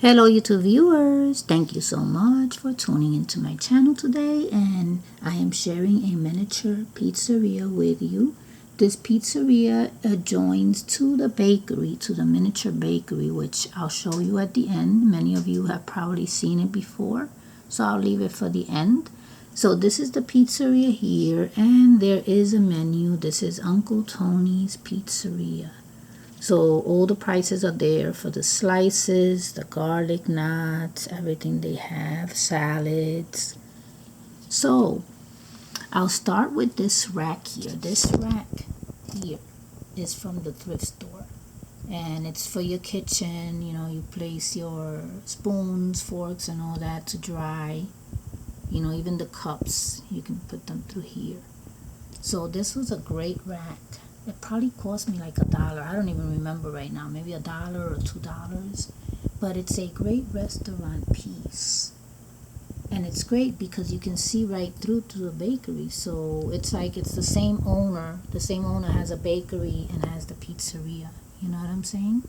Hello YouTube viewers, thank you so much for tuning into my channel today, and I am sharing a miniature pizzeria with you. This pizzeria adjoins to the bakery, to the miniature bakery, which I'll show you at the end. Many of you have probably seen it before, so I'll leave it for the end. So this is the pizzeria here, and there is a menu. This is Uncle Tony's Pizzeria. So all the prices are there for the slices, the garlic knots, everything they have, salads. So I'll start with this rack here. This rack here is from the thrift store. And it's for your kitchen. You know, you place your spoons, forks, and all that to dry. You know, even the cups, you can put them through here. So this was a great rack. It probably cost me like $1. I don't even remember right now. Maybe $1 or $2. But it's a great restaurant piece. And it's great because you can see right through to the bakery. So it's like it's the same owner. The same owner has a bakery and has the pizzeria. You know what I'm saying?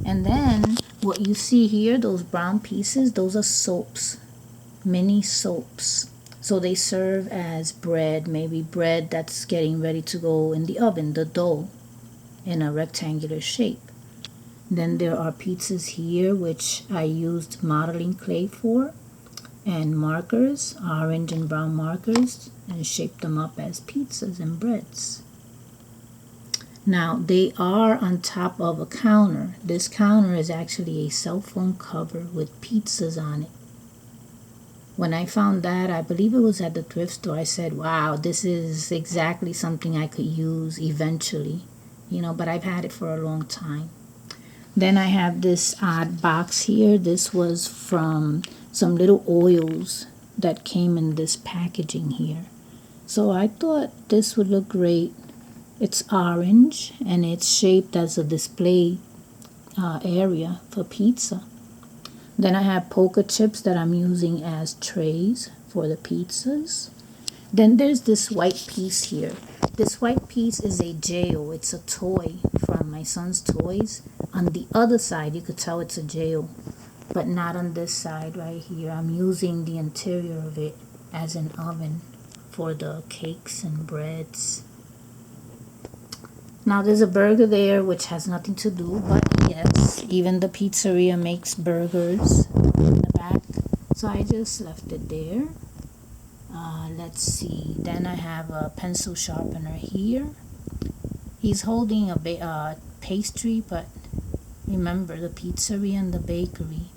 And then what you see here, those brown pieces, those are soaps. Mini soaps. So they serve as bread, maybe bread that's getting ready to go in the oven, the dough, in a rectangular shape. Then there are pizzas here, which I used modeling clay for, and markers, orange and brown markers, and shaped them up as pizzas and breads. Now, they are on top of a counter. This counter is actually a cell phone cover with pizzas on it. When I found that, I believe it was at the thrift store, I said, wow, this is exactly something I could use eventually. You know, but I've had it for a long time. Then I have this odd box here. This was from some little oils that came in this packaging here. So I thought this would look great. It's orange and it's shaped as a display area for pizza. Then I have poker chips that I'm using as trays for the pizzas. Then there's this white piece here. This white piece is a jail. It's a toy from my son's toys. On the other side, you could tell it's a jail, but not on this side right here. I'm using the interior of it as an oven for the cakes and breads. Now there's a burger there which has nothing to do, but yes, even the pizzeria makes burgers in the back. So I just left it there. Let's see. Then I have a pencil sharpener here. He's holding a pastry, but remember the pizzeria and the bakery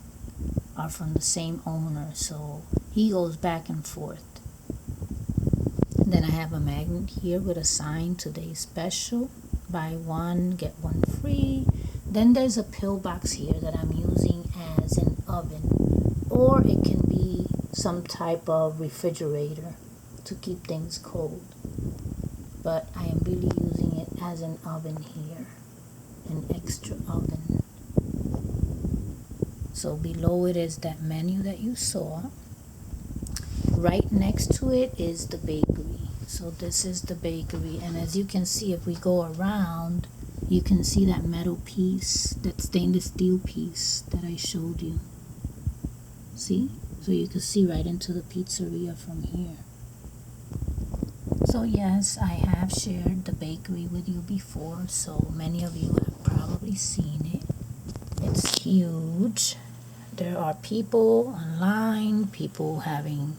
are from the same owner, so he goes back and forth. Then I have a magnet here with a sign, today's special. Buy one, get one free. Then there's a pillbox here that I'm using as an oven, or it can be some type of refrigerator to keep things cold. But I am really using it as an oven here, an extra oven. So below it is that menu that you saw. Right next to it is the bakery. So this is the bakery, and as you can see, if we go around, you can see that metal piece, that stainless steel piece that I showed you. See? So you can see right into the pizzeria from here. So yes, I have shared the bakery with you before, so many of you have probably seen it. It's huge. There are people online, people having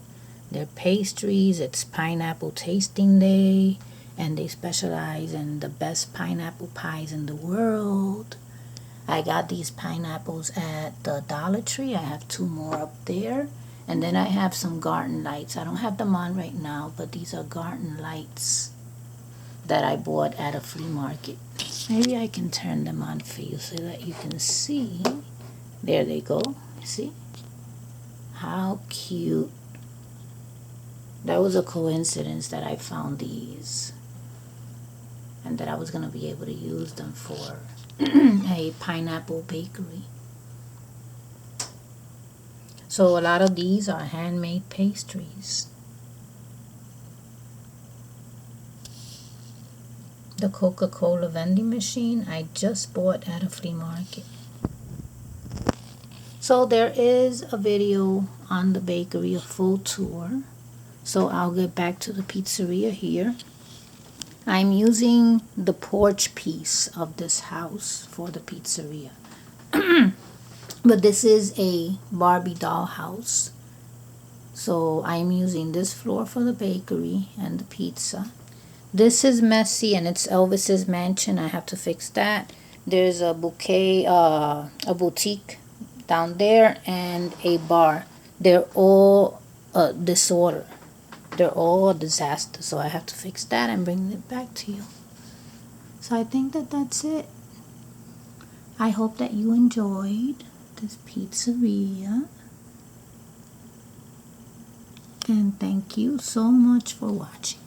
their pastries. It's pineapple tasting day, and they specialize in the best pineapple pies in the world. I got these pineapples at the Dollar Tree. I have 2 more up there. And then I have some garden lights. I don't have them on right now, but these are garden lights that I bought at a flea market. Maybe I can turn them on for you so that you can see. There they go. See? How cute. That was a coincidence that I found these and that I was going to be able to use them for a pineapple bakery. So a lot of these are handmade pastries. The Coca-Cola vending machine I just bought at a flea market. So there is a video on the bakery, a full tour. So I'll get back to the pizzeria here. I'm using the porch piece of this house for the pizzeria. But this is a Barbie doll house. So I'm using this floor for the bakery and the pizza. This is messy and it's Elvis's mansion. I have to fix that. There's a boutique down there and a bar. They're all disorder. They're all a disaster. So I have to fix that and bring it back to you. So I think that that's it. I hope that you enjoyed this pizzeria. And thank you so much for watching.